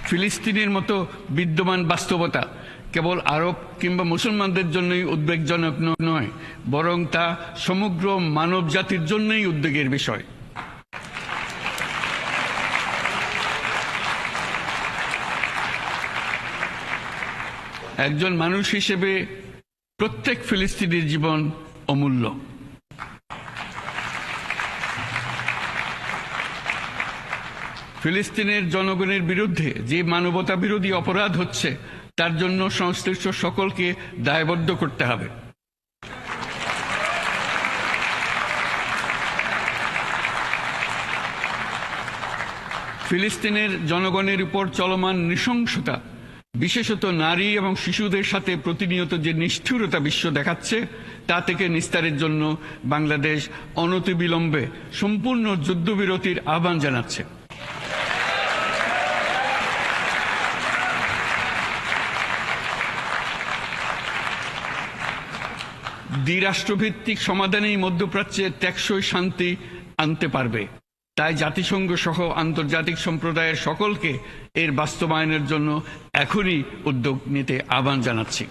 ফিলিস্তিনের মতো বিদ্যমান বাস্তবতা কেবল আরব কিংবা মুসলমানদের জন্যই উদ্বেগজনক নয়, বরং তা সমগ্র মানব জাতির জন্যই উদ্বেগের বিষয়। একজন মানুষ হিসেবে প্রত্যেক ফিলিস্তিনির জীবন অমূল্য। ফিলিস্তিনের জনগণের বিরুদ্ধে যে মানবতা বিরোধী অপরাধ হচ্ছে তার জন্য সংশ্লিষ্ট সকলকে দায়বদ্ধ করতে হবে। ফিলিস্তিনের জনগণের উপর চলমান নৃশংসতা, বিশেষত নারী এবং শিশুদের সাথে প্রতিনিয়ত যে নিষ্ঠুরতা বিশ্ব দেখাচ্ছে, তা থেকে নিস্তারের জন্য বাংলাদেশ অনতিবিলম্বে সম্পূর্ণ যুদ্ধবিরতির আহ্বান জানাচ্ছে। দ্বিরাষ্ট্রভিত্তিক সমাধানেই মধ্যপ্রাচ্যে টেকসই শান্তি আনতে পারবে। তাই জাতিসংঘ সহ আন্তর্জাতিক সম্প্রদায়ের সকলকে এর বাস্তবায়নের জন্য এখনই উদ্যোগ নিতে আহ্বান জানাচ্ছি।